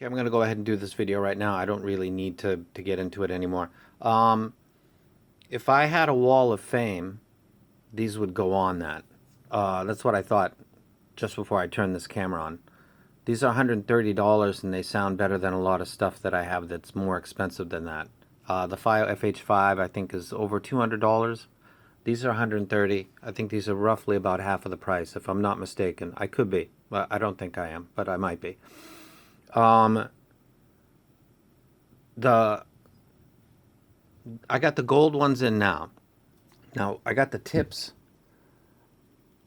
Okay, I'm going to go ahead and do this video right now. I don't really need to get into it anymore. If I had a wall of fame, these would go on that. That's what I thought just before I turned this camera on. These are $130 and they sound better than a lot of stuff that I have that's more expensive than that. The FiO FH5 I think is over $200. These are $130. I think these are roughly about half of the price, if I'm not mistaken. I could be. Well, I don't think I am, but I might be. I got the gold ones in now. Now, I got the tips.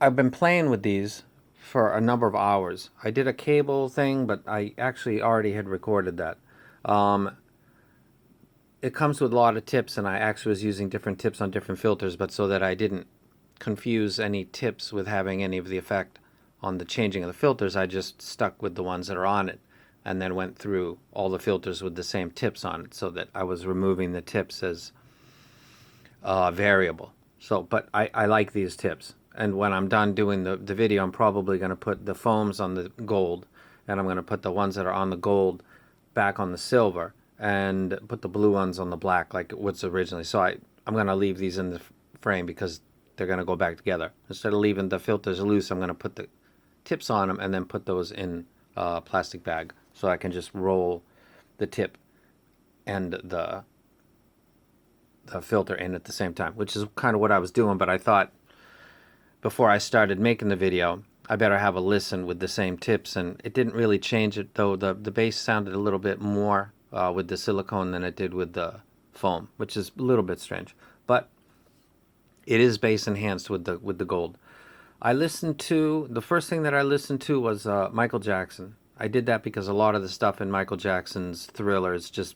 I've been playing with these for a number of hours. I did a cable thing, but I actually already had recorded that. It comes with a lot of tips, and I actually was using different tips on different filters, but so that I didn't confuse any tips with having any of the effect on the changing of the filters, I just stuck with the ones that are on it and then went through all the filters with the same tips on it, so that I was removing the tips as variable. So, but I like these tips. And when I'm done doing the video, I'm probably going to put the foams on the gold, and I'm going to put the ones that are on the gold back on the silver, and put the blue ones on the black like it was originally. So I'm going to leave these in the frame because they're going to go back together. Instead of leaving the filters loose, I'm going to put the tips on them and then put those in a plastic bag, so I can just roll the tip and the filter in at the same time, which is kind of what I was doing. But I thought before I started making the video, I better have a listen with the same tips, and it didn't really change it, though the bass sounded a little bit more with the silicone than it did with the foam, which is a little bit strange, but it is bass enhanced with the gold. I listened to, the first thing that I listened to was Michael Jackson. I did that because a lot of the stuff in Michael Jackson's Thriller is just,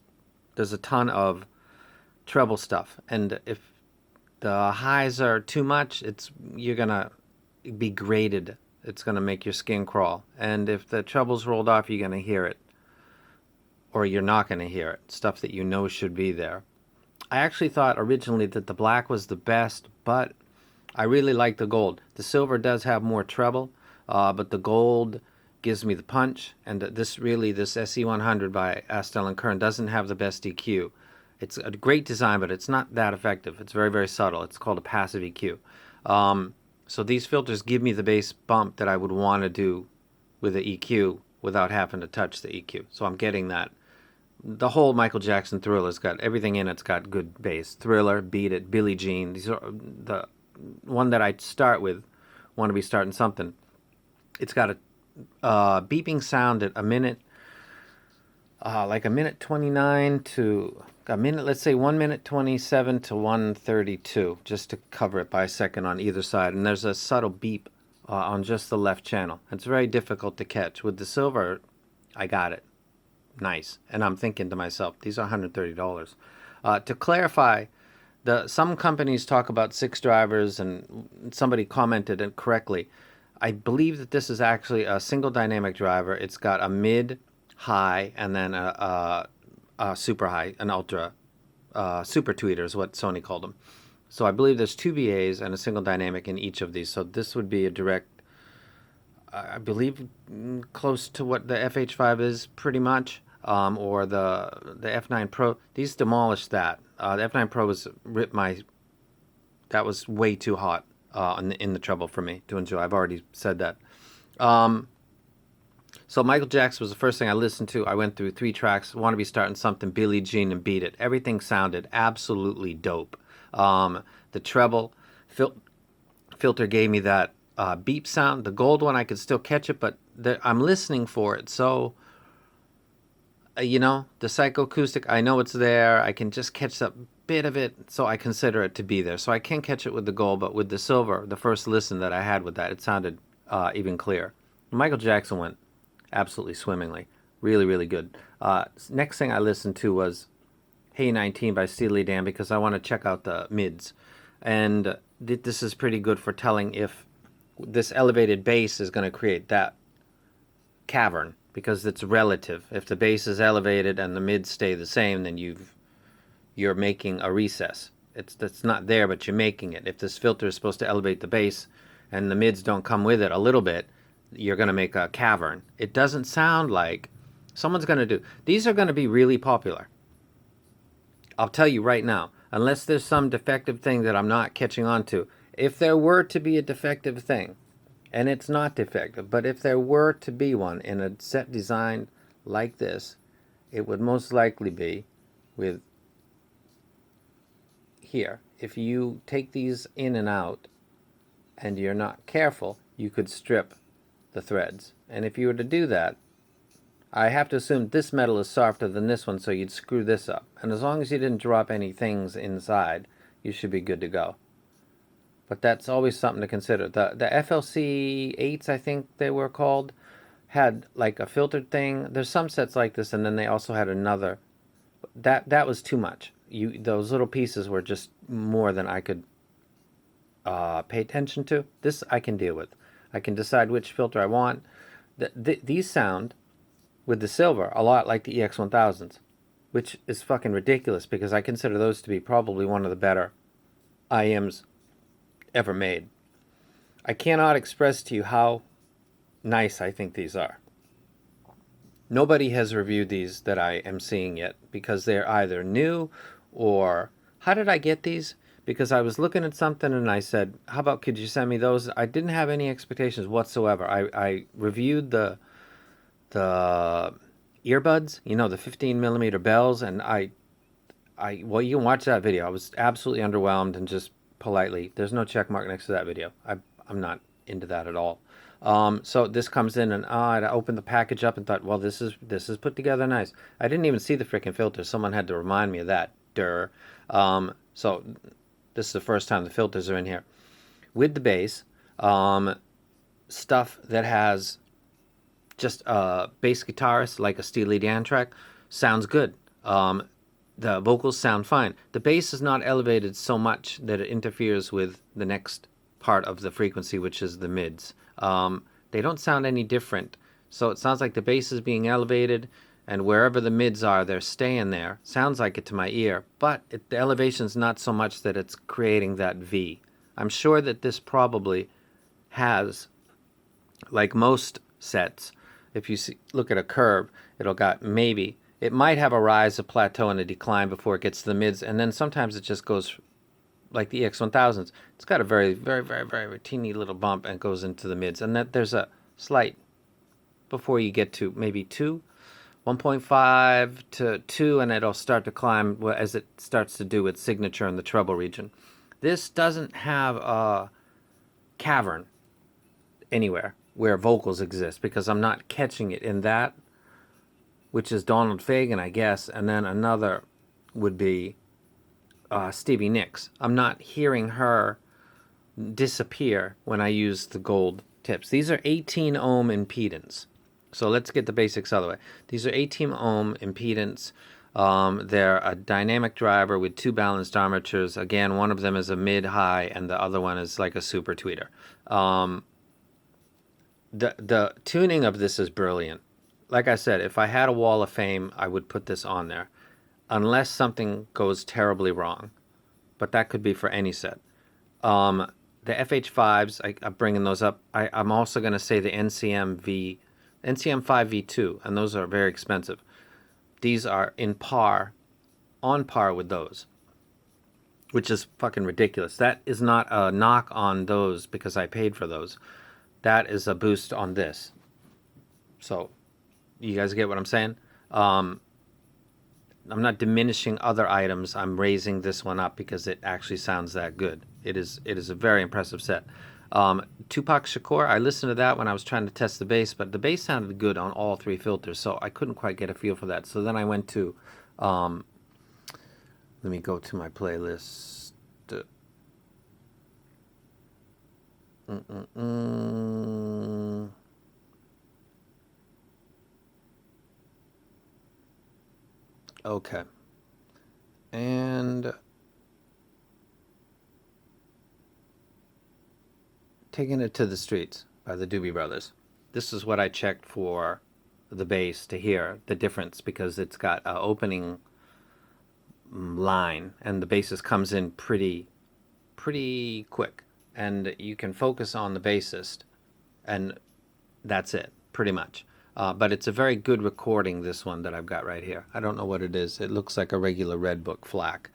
there's a ton of treble stuff, and if the highs are too much, you're gonna be grated. It's gonna make your skin crawl, and if the treble's rolled off, you're gonna hear it, or you're not gonna hear it. Stuff that you know should be there. I actually thought originally that the black was the best, but I really like the gold. The silver does have more treble, but the gold gives me the punch, and this SE100 by Astel & Kern doesn't have the best EQ. It's a great design, but it's not that effective. It's very, very subtle. It's called a passive EQ. So these filters give me the bass bump that I would want to do with the EQ without having to touch the EQ. So I'm getting that. The whole Michael Jackson Thriller's got everything in it. It's got good bass. Thriller, Beat It, Billie Jean. These are the one that I start with. Want to be starting something. It's got a beeping sound at a minute, like a minute 29 to a minute, let's say 1 minute 27 to 132, just to cover it by a second on either side. And there's a subtle beep on just the left channel. It's very difficult to catch. With the silver, I got it. Nice. And I'm thinking to myself, these are $130. To clarify, some companies talk about 6 drivers, and somebody commented it correctly. I believe that this is actually a single dynamic driver. It's got a mid, high, and then a super high, an ultra, super tweeter is what Sony called them. So I believe there's 2 VAs and a single dynamic in each of these. So this would be a direct, I believe, close to what the FH5 is pretty much, or the F9 Pro. These demolished that. The F9 Pro was that was way too hot in the treble for me to enjoy. I've already said that. So Michael Jackson was the first thing I listened to. I went through 3 tracks. Want to be starting something, Billie Jean, and Beat It. Everything sounded absolutely dope. The treble filter gave me that beep sound. The gold one, I could still catch it, but I'm listening for it. So, the psychoacoustic, I know it's there. I can just catch that bit of it, so I consider it to be there. So I can catch it with the gold, but with the silver, the first listen that I had with that, it sounded even clearer. Michael Jackson went absolutely swimmingly. Really, really good. Next thing I listened to was Hey 19 by Steely Dan, because I want to check out the mids. And this is pretty good for telling if this elevated bass is going to create that cavern, because it's relative. If the bass is elevated and the mids stay the same, then you're making a recess. It's not there, but you're making it. If this filter is supposed to elevate the bass and the mids don't come with it a little bit, you're going to make a cavern. It doesn't sound like Someone's going to do. These are going to be really popular. I'll tell you right now, unless there's some defective thing that I'm not catching on to. If there were to be a defective thing, and it's not defective, but if there were to be one in a set designed like this, it would most likely be with here. If you take these in and out and you're not careful, you could strip the threads. And if you were to do that, I have to assume this metal is softer than this one, so you'd screw this up. And as long as you didn't drop any things inside, you should be good to go. But that's always something to consider. The FLC 8s, I think they were called, had like a filtered thing. There's some sets like this, and then they also had another. That was too much. Those little pieces were just more than I could pay attention to. This I can deal with. I can decide which filter I want. These sound with the silver a lot like the EX1000s, which is fucking ridiculous because I consider those to be probably one of the better IMs ever made. I cannot express to you how nice I think these are. Nobody has reviewed these that I am seeing yet because they're either new or... How did I get these? Because I was looking at something and I said, how about could you send me those? I didn't have any expectations whatsoever. I reviewed the earbuds, you know, the 15mm bells, and well, you can watch that video. I was absolutely underwhelmed and just politely, there's no check mark next to that video. I'm not into that at all. So this comes in and I opened the package up and thought, well, this is put together nice. I didn't even see the freaking filters. Someone had to remind me of that. So this is the first time the filters are in here. With the bass, stuff that has just a bass guitarist like a Steely Dan track sounds good. The vocals sound fine. The bass is not elevated so much that it interferes with the next part of the frequency, which is the mids. They don't sound any different. So it sounds like the bass is being elevated, and wherever the mids are, they're staying there. Sounds like it to my ear, but the elevation's not so much that it's creating that V. I'm sure that this probably has, like most sets, if you look at a curve, it might have a rise, a plateau, and a decline before it gets to the mids, and then sometimes it just goes like the EX1000s. It's got a very, very, very, very teeny little bump and goes into the mids, and that there's a slight before you get to maybe 1.5 to 2, and it'll start to climb as it starts to do its signature in the treble region. This doesn't have a cavern anywhere where vocals exist because I'm not catching it in that, which is Donald Fagen, I guess, and then another would be Stevie Nicks. I'm not hearing her disappear when I use the gold tips. These are 18 ohm impedance. So let's get the basics out of the way. These are 18 ohm impedance. They're a dynamic driver with 2 balanced armatures. Again, one of them is a mid-high and the other one is like a super tweeter. The tuning of this is brilliant. Like I said, if I had a wall of fame, I would put this on there. Unless something goes terribly wrong. But that could be for any set. The FH5s, I'm bringing those up. I'm also going to say the NCM5 V2, and those are very expensive. These are on par with those, which is fucking ridiculous. That is not a knock on those because I paid for those. That is a boost on this. So, you guys get what I'm saying? I'm not diminishing other items. I'm raising this one up because it actually sounds that good. It is a very impressive set. Tupac Shakur, I listened to that when I was trying to test the bass, but the bass sounded good on all 3 filters, so I couldn't quite get a feel for that. So then I went to, let me go to my playlist. Okay. And Taking It to the Streets by the Doobie Brothers. This is what I checked for the bass to hear the difference because it's got an opening line and the bassist comes in pretty quick. And you can focus on the bassist and that's it, pretty much. But it's a very good recording, this one that I've got right here. I don't know what it is. It looks like a regular Redbook FLAC.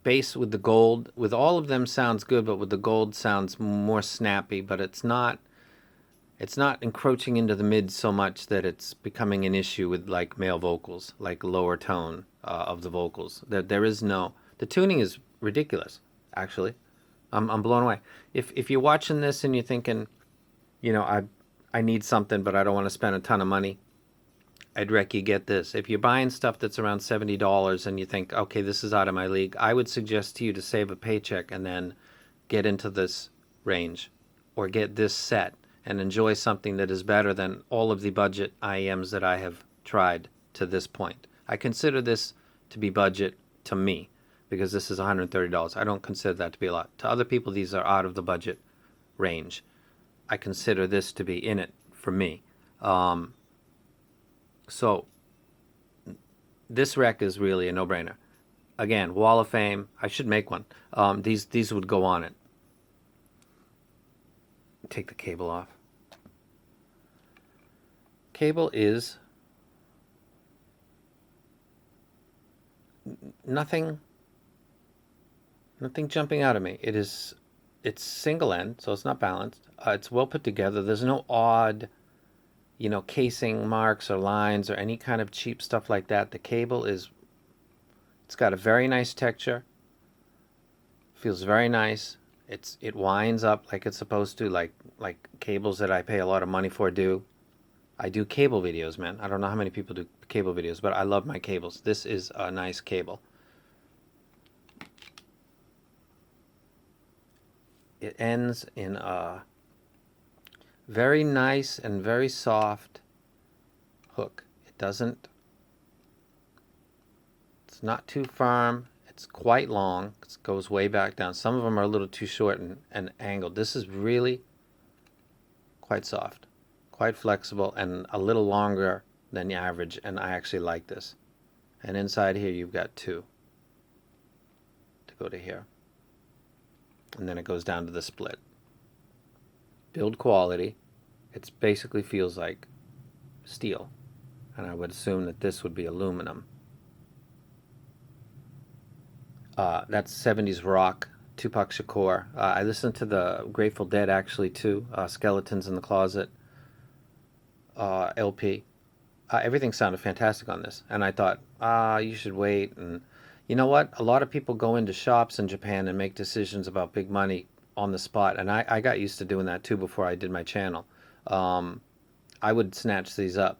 Bass with the gold, with all of them sounds good, but with the gold sounds more snappy, but it's not encroaching into the mids so much that it's becoming an issue with like male vocals, like lower tone of the vocals. There is no, the tuning is ridiculous, actually. I'm blown away. If you're watching this and you're thinking, you know, I need something, but I don't want to spend a ton of money, I'd rec you get this. If you're buying stuff that's around $70 and you think, okay, this is out of my league, I would suggest to you to save a paycheck and then get into this range or get this set and enjoy something that is better than all of the budget IEMs that I have tried to this point. I consider this to be budget to me because this is $130. I don't consider that to be a lot. To other people, these are out of the budget range. I consider this to be in it for me. So this rec is really a no-brainer. Again, Wall of Fame. I should make one. These would go on it. Take the cable off. Cable is nothing jumping out at me. It's single end, so it's not balanced. It's well put together. There's no odd, you know, casing marks or lines or any kind of cheap stuff like that. The cable it's got a very nice texture. Feels very nice. It winds up like it's supposed to, like cables that I pay a lot of money for do. I do cable videos, man. I don't know how many people do cable videos, but I love my cables. This is a nice cable. It ends in a very nice and very soft hook. It's not too firm. It's quite long. It goes way back down. Some of them are a little too short and angled. This is really quite soft, quite flexible, and a little longer than the average, and I actually like this. And inside here you've got two to go to here. And then it goes down to the split. Build quality. It basically feels like steel. And I would assume that this would be aluminum. That's 70s rock, Tupac Shakur. I listened to the Grateful Dead actually too, Skeletons in the Closet LP. Everything sounded fantastic on this. And I thought, you should wait. And you know what? A lot of people go into shops in Japan and make decisions about big money on the spot. And I got used to doing that too before I did my channel. I would snatch these up.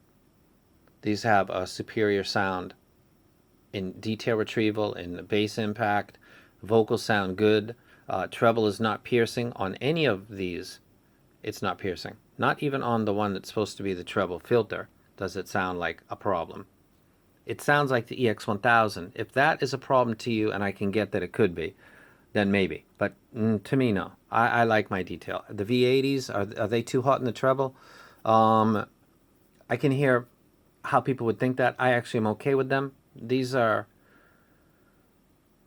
These have a superior sound in detail retrieval, in bass impact. Vocals sound good. Treble is not piercing on any of these. It's not piercing. Not even on the one that's supposed to be the treble filter does it sound like a problem. It sounds like the EX1000. If that is a problem to you, and I can get that it could be, then maybe. But to me, no. I like my detail. The V80s, are they too hot in the treble? I can hear how people would think that. I actually am okay with them. These are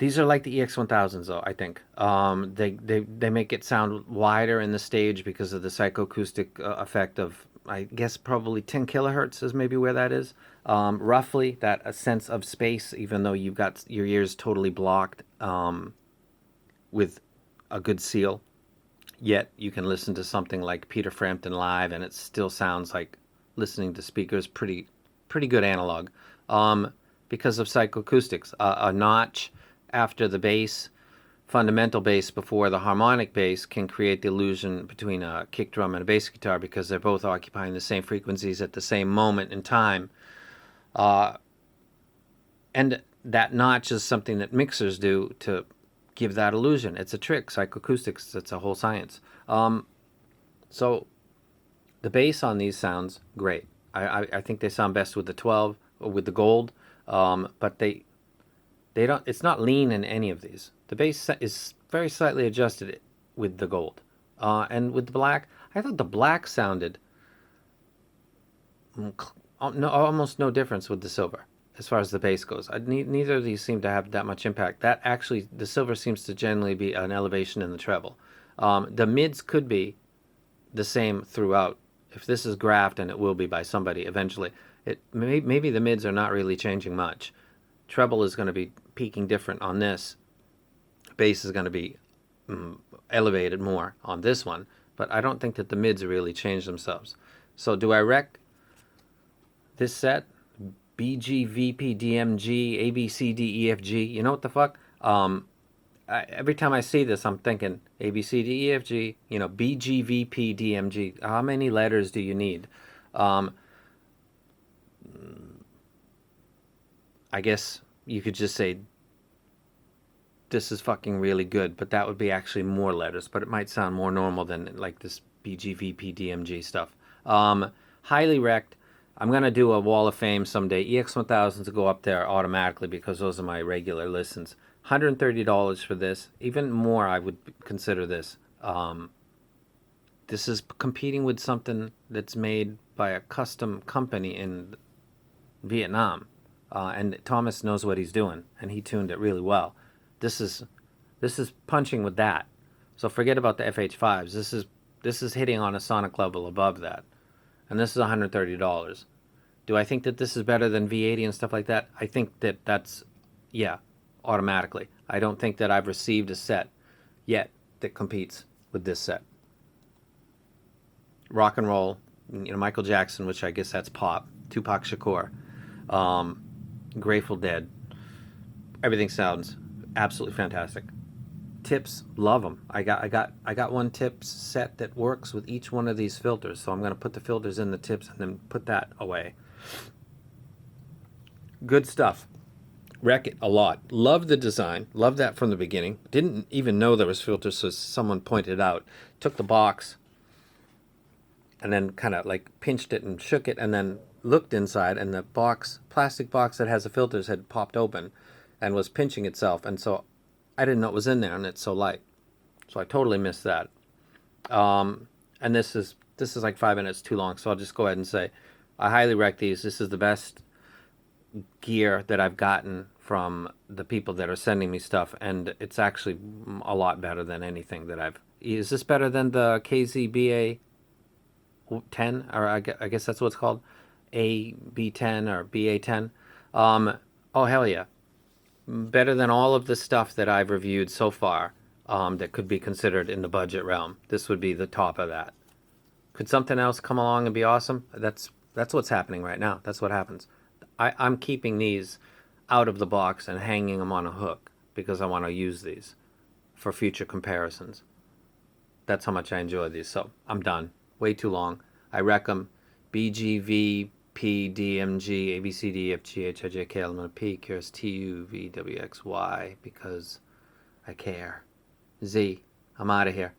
like the EX1000s, though, I think. They make it sound wider in the stage because of the psychoacoustic effect of, I guess, probably 10 kilohertz is maybe where that is. Roughly, that a sense of space, even though you've got your ears totally blocked with a good seal. Yet you can listen to something like Peter Frampton live, and it still sounds like listening to speakers. Pretty good analog. Because of psychoacoustics. A notch after the bass, fundamental bass before the harmonic bass, can create the illusion between a kick drum and a bass guitar because they're both occupying the same frequencies at the same moment in time. And that notch is something that mixers do to give that illusion. It's a trick. Psychoacoustics, it's a whole science. So the bass on these sounds great. I think they sound best with the 12 or with the gold. But they don't. It's not lean in any of these. The bass is very slightly adjusted with the gold, and with the black. I thought the black sounded almost no difference with the silver as far as the bass goes. Neither of these seem to have that much impact. That actually, the silver seems to generally be an elevation in the treble. The mids could be the same throughout if this is graphed, and it will be by somebody eventually, maybe the mids are not really changing much. Treble is going to be peaking different on this. Bass is going to be elevated more on this one, but I don't think that the mids really changed themselves. So do I rec this set? BGVP-DMG, ABCDEFG. You know what the fuck? Every time I see this, I'm thinking ABCDEFG, BGVP-DMG. How many letters do you need? I guess you could just say this is fucking really good, but that would be actually more letters, but it might sound more normal than like this BGVP-DMG stuff. Highly wrecked. I'm going to do a Wall of Fame someday. EX1000s will go up there automatically because those are my regular listens. $130 for this. Even more, I would consider this. This is competing with something that's made by a custom company in Vietnam. And Thomas knows what he's doing, and he tuned it really well. This is punching with that. So forget about the FH5s. This is hitting on a sonic level above that. And this is $130. Do I think that this is better than V80 and stuff like that? I think that that's, yeah, automatically. I don't think that I've received a set yet that competes with this set. Rock and roll, Michael Jackson, which I guess that's pop. Tupac Shakur, Grateful Dead. Everything sounds absolutely fantastic. Tips, love them. I got one tips set that works with each one of these filters, so I'm going to put the filters in the tips and then put that away. Good stuff. Wreck it a lot. Love the design. Love that from the beginning. Didn't even know there was filters, so someone pointed it out. Took the box and then kind of like pinched it and shook it and then looked inside, and the plastic box that has the filters had popped open and was pinching itself, and so I didn't know it was in there, and it's so light. So I totally missed that. And this is like 5 minutes too long, so I'll just go ahead and say I highly rec these. This is the best gear that I've gotten from the people that are sending me stuff, and it's actually a lot better than anything that I've... Is this better than the KZBA 10? Or I guess that's what it's called? AB10 or BA10? Oh, hell yeah. Better than all of the stuff that I've reviewed so far that could be considered in the budget realm. This would be the top of that. Could something else come along and be awesome? That's what's happening right now. That's what happens. I'm keeping these out of the box and hanging them on a hook because I want to use these for future comparisons. That's how much I enjoy these. So I'm done. Way too long. I rec them. BGVP-DMG, ABCDEFG, HIJK, I'm going to P, Curious TU, VWXY, because I care. Z, I'm out of here.